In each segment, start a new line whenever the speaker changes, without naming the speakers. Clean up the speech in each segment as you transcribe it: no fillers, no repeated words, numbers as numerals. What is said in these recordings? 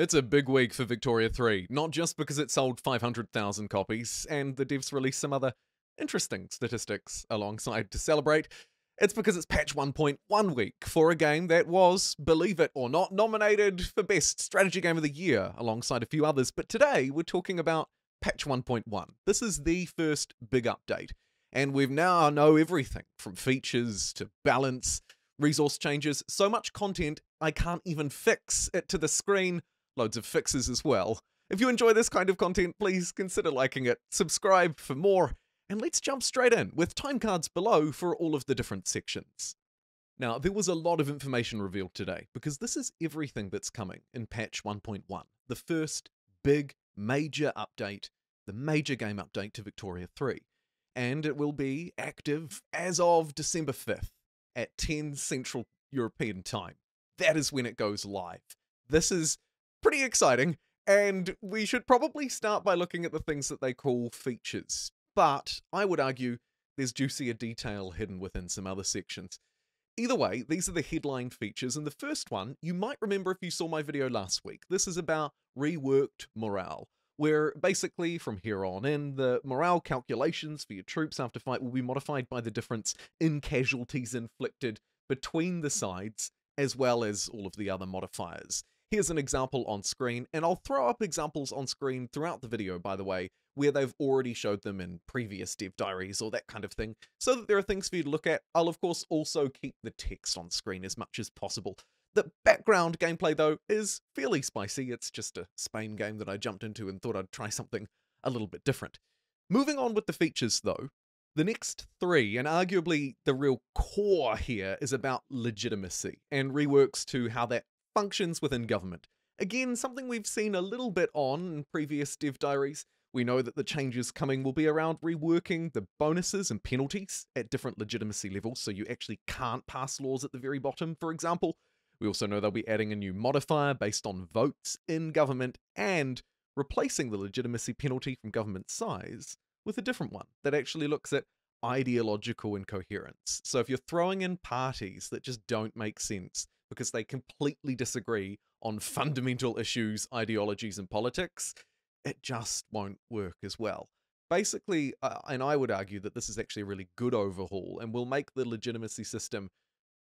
It's a big week for Victoria 3, not just because it sold 500,000 copies, and the devs released some other interesting statistics alongside to celebrate. It's because it's patch 1.1 week for a game that was, believe it or not, nominated for Best Strategy Game of the Year alongside a few others. But today we're talking about patch 1.1. This is the first big update, and we now know everything from features to balance, resource changes, so much content I can't even fix it to the screen. Loads of fixes as well. If you enjoy this kind of content, please consider liking it, subscribe for more, and let's jump straight in with time cards below for all of the different sections. Now, there was a lot of information revealed today because this is everything that's coming in patch 1.1, the first big major update, the major game update to Victoria 3, and it will be active as of December 5th at 10 Central European Time. That is when it goes live. This is pretty exciting, and we should probably start by looking at the things that they call features. But I would argue there's juicier detail hidden within some other sections. Either way, these are the headline features, and the first one, you might remember if you saw my video last week. This is about reworked morale, where basically from here on in, the morale calculations for your troops after fight will be modified by the difference in casualties inflicted between the sides, as well as all of the other modifiers. Here's an example on screen, and I'll throw up examples on screen throughout the video, by the way, where they've already showed them in previous dev diaries or that kind of thing, so that there are things for you to look at. I'll of course also keep the text on screen as much as possible. The background gameplay, though, is fairly spicy. It's just a Spain game that I jumped into and thought I'd try something a little bit different. Moving on with the features, though, the next three, and arguably the real core here, is about legitimacy and reworks to how that functions within government. Again, something we've seen a little bit on in previous dev diaries. We know that the changes coming will be around reworking the bonuses and penalties at different legitimacy levels, so you actually can't pass laws at the very bottom, for example. We also know they'll be adding a new modifier based on votes in government and replacing the legitimacy penalty from government size with a different one that actually looks at ideological incoherence. So if you're throwing in parties that just don't make sense because they completely disagree on fundamental issues, ideologies, and politics, it just won't work as well. Basically, and I would argue that this is actually a really good overhaul and will make the legitimacy system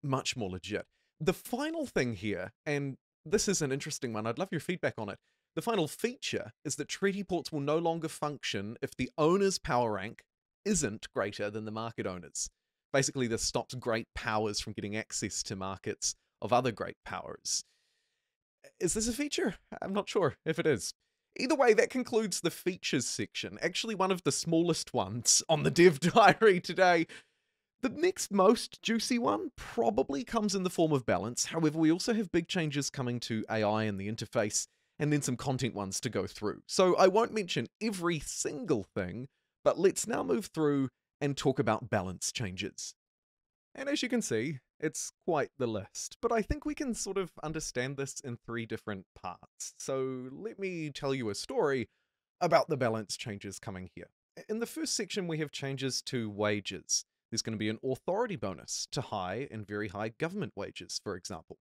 much more legit. The final thing here, and this is an interesting one, I'd love your feedback on it. The final feature is that treaty ports will no longer function if the owner's power rank isn't greater than the market owners. Basically, this stops great powers from getting access to markets of other great powers. Is this a feature? I'm not sure if it is. Either way, that concludes the features section. Actually, one of the smallest ones on the dev diary today. The next most juicy one probably comes in the form of balance. However, we also have big changes coming to AI and the interface, and then some content ones to go through. So I won't mention every single thing, but let's now move through and talk about balance changes. And as you can see, it's quite the list, but I think we can sort of understand this in three different parts. So let me tell you a story about the balance changes coming here. In the first section, we have changes to wages. There's going to be an authority bonus to high and very high government wages, for example.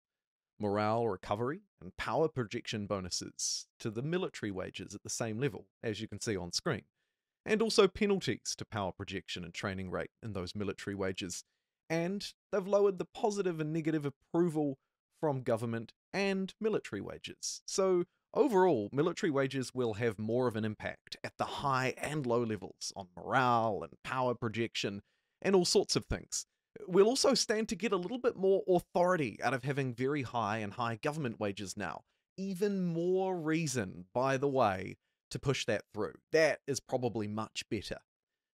Morale recovery and power projection bonuses to the military wages at the same level, as you can see on screen. And also penalties to power projection and training rate in those military wages. And they've lowered the positive and negative approval from government and military wages. So overall, military wages will have more of an impact at the high and low levels on morale and power projection and all sorts of things. We'll also stand to get a little bit more authority out of having very high and high government wages now. Even more reason, by the way, to push that through. That is probably much better.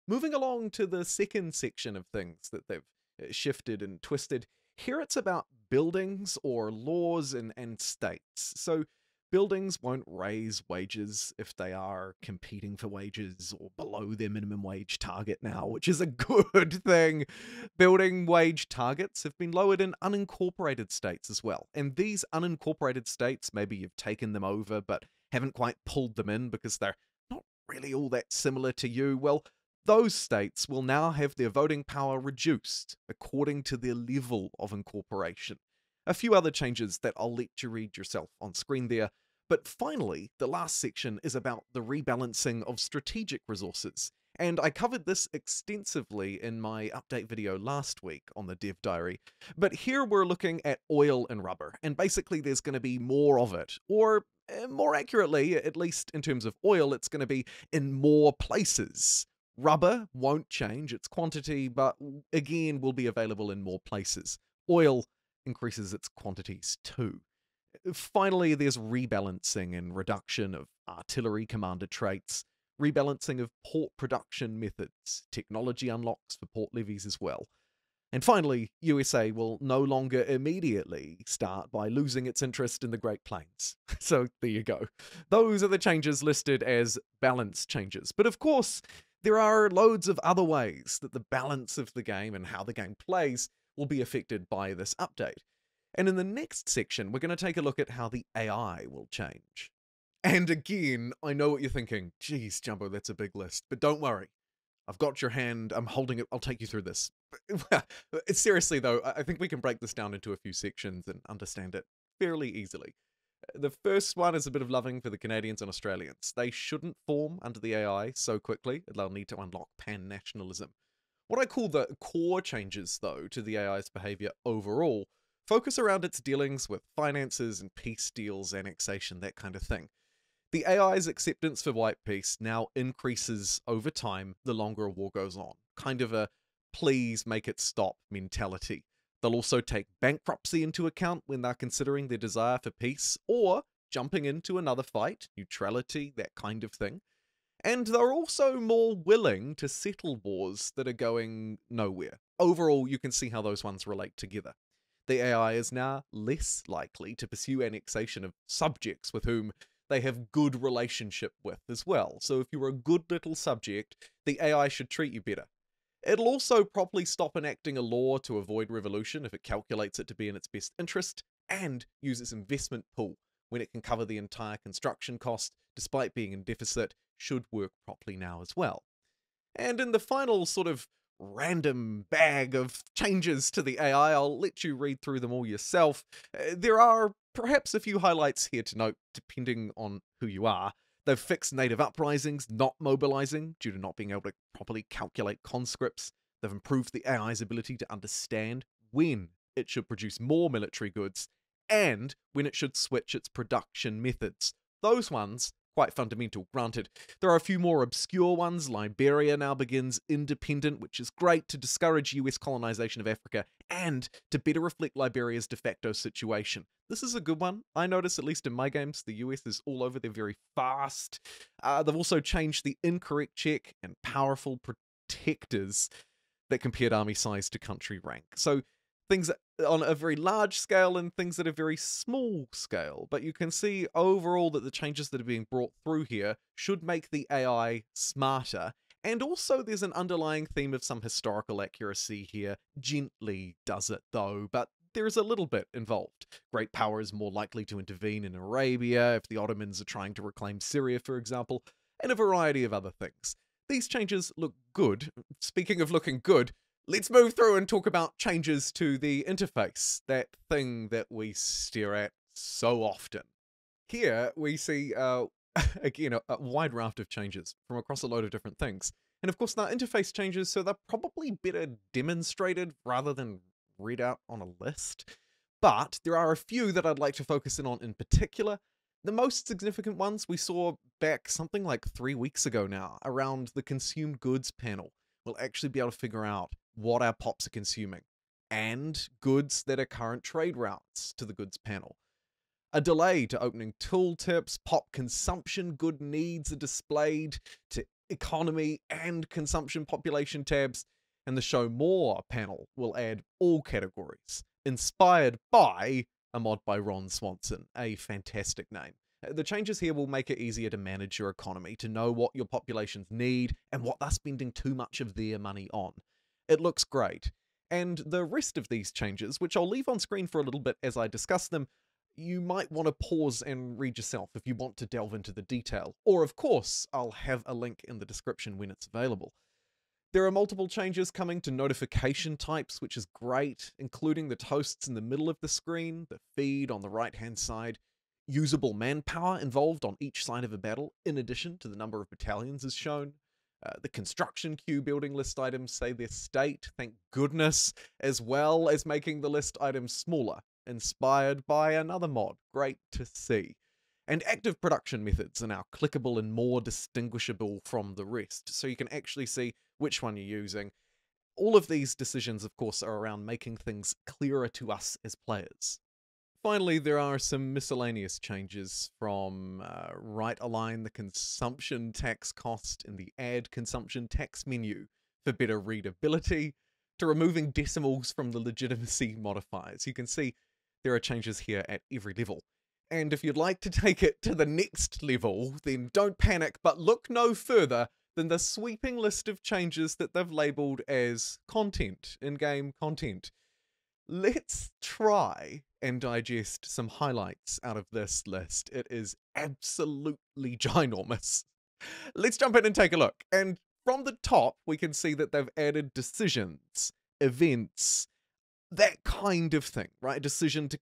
Moving along to the second section of things that they've shifted and twisted. Here it's about buildings or laws and states. So buildings won't raise wages if they are competing for wages or below their minimum wage target now, which is a good thing. Building wage targets have been lowered in unincorporated states as well. And these unincorporated states, maybe you've taken them over but haven't quite pulled them in because they're not really all that similar to you. Well, those states will now have their voting power reduced according to their level of incorporation. A few other changes that I'll let you read yourself on screen there, But finally, the last section is about the rebalancing of strategic resources. And I covered this extensively in my update video last week on the Dev Diary. But here we're looking at oil and rubber, and basically there's going to be more of it. Or more accurately, at least in terms of oil, it's going to be in more places. Rubber won't change its quantity, but again will be available in more places. Oil increases its quantities too. Finally, there's rebalancing and reduction of artillery commander traits, rebalancing of port production methods, technology unlocks for port levies as well. And finally, USA will no longer immediately start by losing its interest in the Great Plains. So there you go. Those are the changes listed as balance changes. But of course, there are loads of other ways that the balance of the game and how the game plays will be affected by this update. And in the next section, we're going to take a look at how the AI will change. And again, I know what you're thinking. Geez, Jumbo, that's a big list. But don't worry. I've got your hand. I'm holding it. I'll take you through this. Seriously, though, I think we can break this down into a few sections and understand it fairly easily. The first one is a bit of loving for the Canadians and Australians. They shouldn't form under the AI so quickly. They'll need to unlock pan-nationalism. What I call the core changes, though, to the AI's behavior overall focus around its dealings with finances and peace deals, annexation, that kind of thing. The AI's acceptance for white peace now increases over time the longer a war goes on. Kind of a please make it stop mentality. They'll also take bankruptcy into account when they're considering their desire for peace or jumping into another fight, neutrality, that kind of thing. And they're also more willing to settle wars that are going nowhere. Overall, you can see how those ones relate together. The AI is now less likely to pursue annexation of subjects with whom they have good relationship with as well. So if you're a good little subject, the AI should treat you better. It'll also probably stop enacting a law to avoid revolution if it calculates it to be in its best interest, and use its investment pool when it can cover the entire construction cost, despite being in deficit, should work properly now as well. And in the final sort of random bag of changes to the AI, I'll let you read through them all yourself. There are perhaps a few highlights here to note, depending on who you are. They've fixed native uprisings not mobilizing due to not being able to properly calculate conscripts. They've improved the AI's ability to understand when it should produce more military goods and when it should switch its production methods. Those ones, quite fundamental, granted. There are a few more obscure ones. Liberia now begins independent, which is great to discourage US colonization of Africa and to better reflect Liberia's de facto situation. This is a good one. I notice, at least in my games, the US is all over. They're very fast. They've also changed the incorrect check and powerful protectors that compared army size to country rank. So things on a very large scale and things at a very small scale. But you can see overall that the changes that are being brought through here should make the AI smarter. And also there's an underlying theme of some historical accuracy here. Gently does it though, but there's a little bit involved. Great power is more likely to intervene in Arabia if the Ottomans are trying to reclaim Syria, for example, and a variety of other things. These changes look good. Speaking of looking good, let's move through and talk about changes to the interface, that thing that we stare at so often. Here we see, again, a wide raft of changes from across a load of different things. And of course, they're interface changes, so they're probably better demonstrated rather than read out on a list. But there are a few that I'd like to focus in particular. The most significant ones we saw back something like 3 weeks ago now, around the consumed goods panel. We'll actually be able to figure out what our pops are consuming, and goods that are current trade routes to the goods panel. A delay to opening tooltips, pop consumption good needs are displayed to economy and consumption population tabs, and the show more panel will add all categories, inspired by a mod by Ron Swanson, a fantastic name. The changes here will make it easier to manage your economy, to know what your populations need and what they're spending too much of their money on. It looks great. And the rest of these changes, which I'll leave on screen for a little bit as I discuss them, you might want to pause and read yourself if you want to delve into the detail. Or of course, I'll have a link in the description when it's available. There are multiple changes coming to notification types, which is great, including the toasts in the middle of the screen, the feed on the right-hand side. usable manpower involved on each side of a battle, in addition to the number of battalions, is shown. The construction queue building list items say their state, thank goodness, as well as making the list items smaller, inspired by another mod. Great to see. And active production methods are now clickable and more distinguishable from the rest, so you can actually see which one you're using. All of these decisions, of course, are around making things clearer to us as players. Finally, there are some miscellaneous changes from right-align the consumption tax cost in the add consumption tax menu for better readability, to removing decimals from the legitimacy modifiers. You can see there are changes here at every level. And if you'd like to take it to the next level, then don't panic, but look no further than the sweeping list of changes that they've labeled as content, in-game content. Let's try and digest some highlights out of this list. It is absolutely ginormous. Let's jump in and take a look. And from the top, we can see that they've added decisions, events, that kind of thing, right? A decision to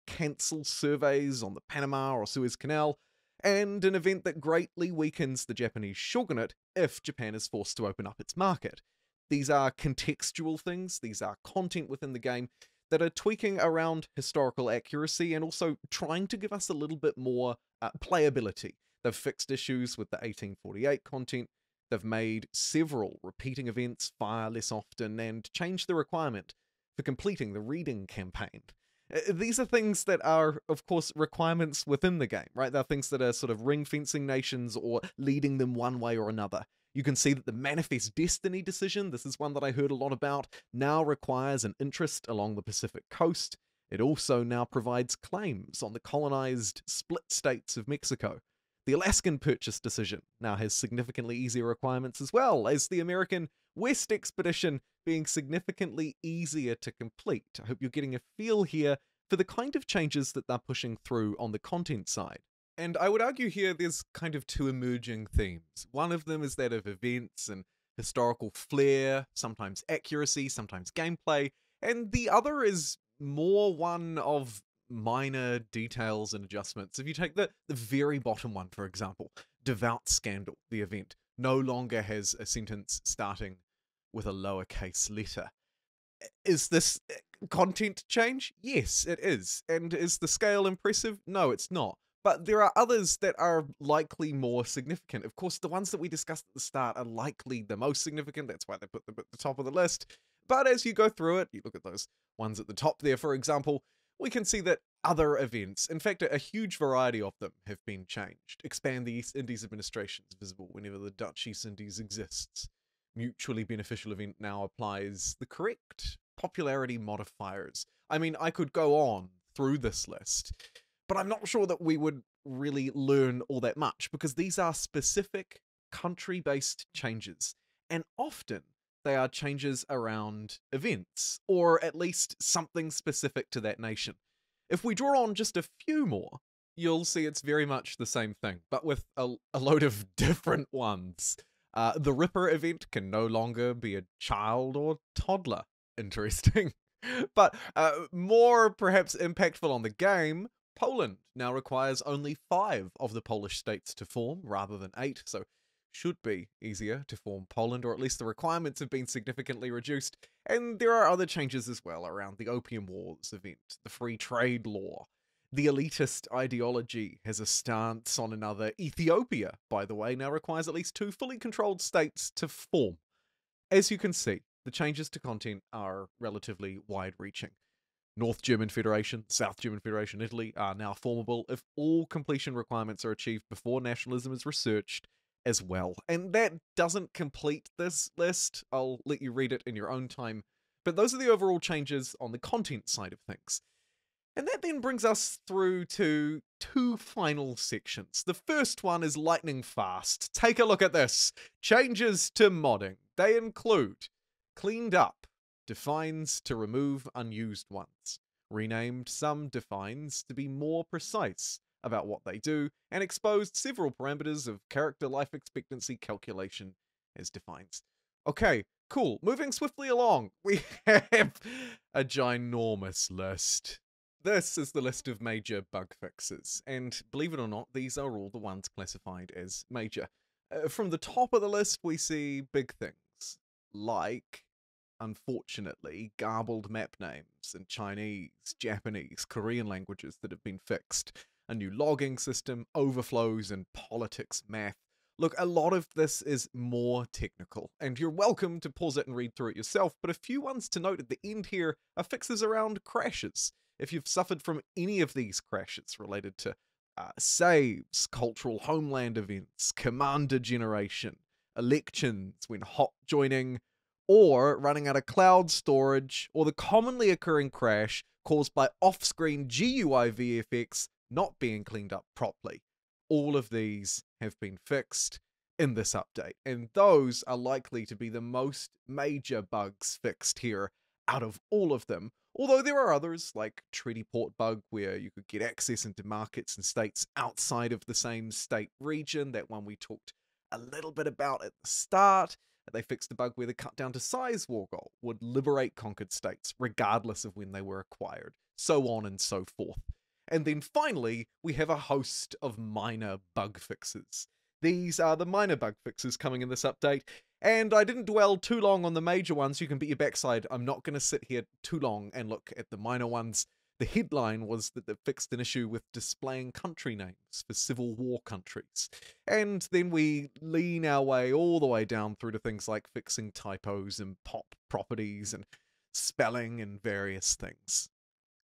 cancel surveys on the Panama or Suez Canal, and an event that greatly weakens the Japanese shogunate if Japan is forced to open up its market. These are contextual things, these are content within the game that are tweaking around historical accuracy and also trying to give us a little bit more playability. They've fixed issues with the 1848 content, they've made several repeating events fire less often, and changed the requirement for completing the reading campaign. These are things that are, of course, requirements within the game, right? They're things that are sort of ring-fencing nations or leading them one way or another. You can see that the Manifest Destiny decision, this is one that I heard a lot about, now requires an interest along the Pacific coast. It also now provides claims on the colonized split states of Mexico. The Alaskan Purchase decision now has significantly easier requirements, as well as the American West Expedition being significantly easier to complete. I hope you're getting a feel here for the kind of changes that they're pushing through on the content side. And I would argue here there's kind of two emerging themes. One of them is that of events and historical flair, sometimes accuracy, sometimes gameplay, and the other is more one of minor details and adjustments. If you take the very bottom one, for example, Devout Scandal, the event, no longer has a sentence starting with a lowercase letter. Is this content change? Yes, it is. And is the scale impressive? No, it's not. But there are others that are likely more significant. Of course, the ones that we discussed at the start are likely the most significant. That's why they put them at the top of the list. But as you go through it, you look at those ones at the top there, for example, we can see that other events, in fact, a huge variety of them, have been changed. Expand the East Indies administrations visible whenever the Dutch East Indies exists. Mutually beneficial event now applies the correct popularity modifiers. I mean, I could go on through this list, but I'm not sure that we would really learn all that much, because these are specific country-based changes, and often they are changes around events, or at least something specific to that nation. If we draw on just a few more, you'll see it's very much the same thing, but with a load of different ones. The Ripper event can no longer be a child or toddler. Interesting. But more perhaps impactful on the game, Poland now requires only 5 of the Polish states to form, rather than 8, so should be easier to form Poland, or at least the requirements have been significantly reduced. And there are other changes as well around the Opium Wars event, the free trade law. The elitist ideology has a stance on another. Ethiopia, by the way, now requires at least 2 fully controlled states to form. As you can see, the changes to content are relatively wide-reaching. North German Federation, South German Federation, Italy are now formable if all completion requirements are achieved before nationalism is researched as well. And that doesn't complete this list. I'll let you read it in your own time. But those are the overall changes on the content side of things. And that then brings us through to 2 final sections. The first one is lightning fast. Take a look at this. Changes to modding. They include cleaned up defines to remove unused ones, renamed some defines to be more precise about what they do, and exposed several parameters of character life expectancy calculation as defines. Okay, cool. Moving swiftly along, we have a ginormous list. This is the list of major bug fixes, and believe it or not, these are all the ones classified as major. From the top of the list, we see big things, like, unfortunately, garbled map names in Chinese, Japanese, Korean languages that have been fixed, a new logging system, overflows, and politics math. Look, a lot of this is more technical, and you're welcome to pause it and read through it yourself, but a few ones to note at the end here are fixes around crashes. If you've suffered from any of these crashes related to saves, cultural homeland events, commander generation, elections when hot joining, or running out of cloud storage, or the commonly occurring crash caused by off-screen GUI VFX not being cleaned up properly. All of these have been fixed in this update, and those are likely to be the most major bugs fixed here out of all of them. Although there are others, like Treaty Port bug, where you could get access into markets and states outside of the same state region, that one we talked a little bit about at the start. They fixed the bug where the cut down to size war goal would liberate conquered states, regardless of when they were acquired, so on and so forth. And then finally, we have a host of minor bug fixes. These are the minor bug fixes coming in this update, and I didn't dwell too long on the major ones. You can bet your backside I'm not going to sit here too long and look at the minor ones. The headline was that they fixed an issue with displaying country names for civil war countries. And then we lean our way all the way down through to things like fixing typos and pop properties and spelling and various things.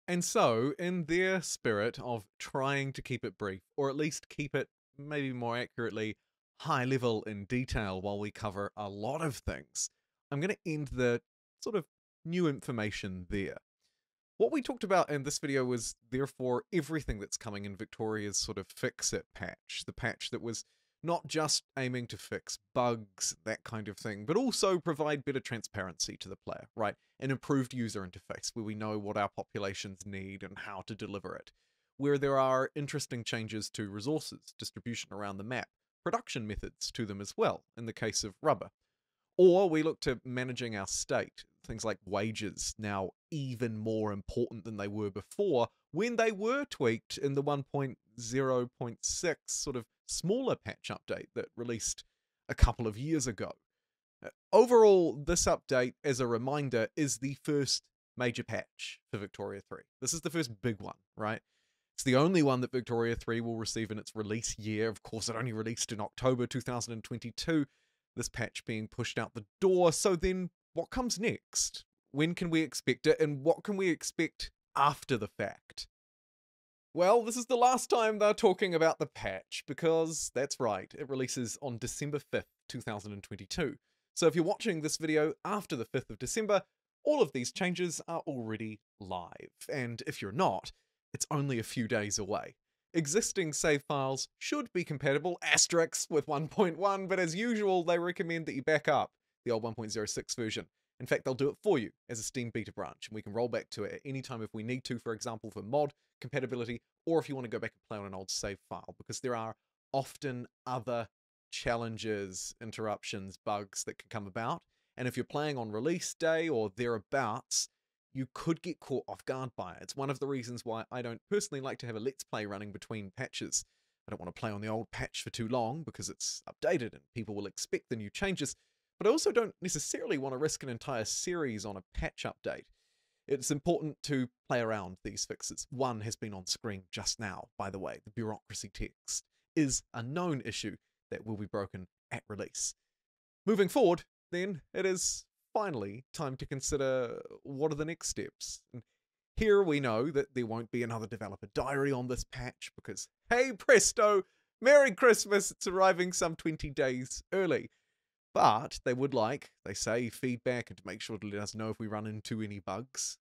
And so, in their spirit of trying to keep it brief, or at least keep it, maybe more accurately, high level in detail while we cover a lot of things, I'm going to end the sort of new information there. What we talked about in this video was therefore everything that's coming in Victoria's sort of fix-it patch, the patch that was not just aiming to fix bugs, that kind of thing, but also provide better transparency to the player, right? An improved user interface where we know what our populations need and how to deliver it. Where there are interesting changes to resources, distribution around the map, production methods to them as well, in the case of rubber. Or we look to managing our state, things like wages, now even more important than they were before, when they were tweaked in the 1.0.6 sort of smaller patch update that released a couple of years ago. Overall, this update, as a reminder, is the first major patch for Victoria 3. This is the first big one, right? It's the only one that Victoria 3 will receive in its release year. Of course, it only released in October 2022, this patch being pushed out the door. So then, what comes next? When can we expect it, and what can we expect after the fact? Well, this is the last time they're talking about the patch, because that's right, it releases on December 5th, 2022. So if you're watching this video after the 5th of December, all of these changes are already live. And if you're not, it's only a few days away. Existing save files should be compatible, asterisks, with 1.1, but as usual, they recommend that you back up the old 1.06 version. In fact, they'll do it for you as a Steam beta branch, and we can roll back to it at any time if we need to, for example, for mod compatibility, or if you want to go back and play on an old save file, because there are often other challenges, interruptions, bugs that can come about. And if you're playing on release day or thereabouts, you could get caught off guard by it. It's one of the reasons why I don't personally like to have a Let's Play running between patches. I don't want to play on the old patch for too long because it's updated and people will expect the new changes, but I also don't necessarily want to risk an entire series on a patch update. It's important to play around these fixes. One has been on screen just now, by the way. The bureaucracy text is a known issue that will be broken at release. Moving forward, then, it is finally time to consider what are the next steps. And here we know that there won't be another developer diary on this patch because, hey presto, Merry Christmas, it's arriving some 20 days early. But they would like, they say, feedback and to make sure to let us know if we run into any bugs.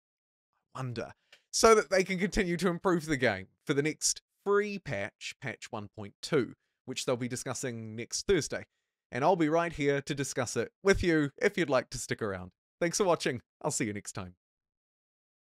I wonder. So that they can continue to improve the game for the next free patch, patch 1.2, which they'll be discussing next Thursday. And I'll be right here to discuss it with you if you'd like to stick around. Thanks for watching. I'll see you next time.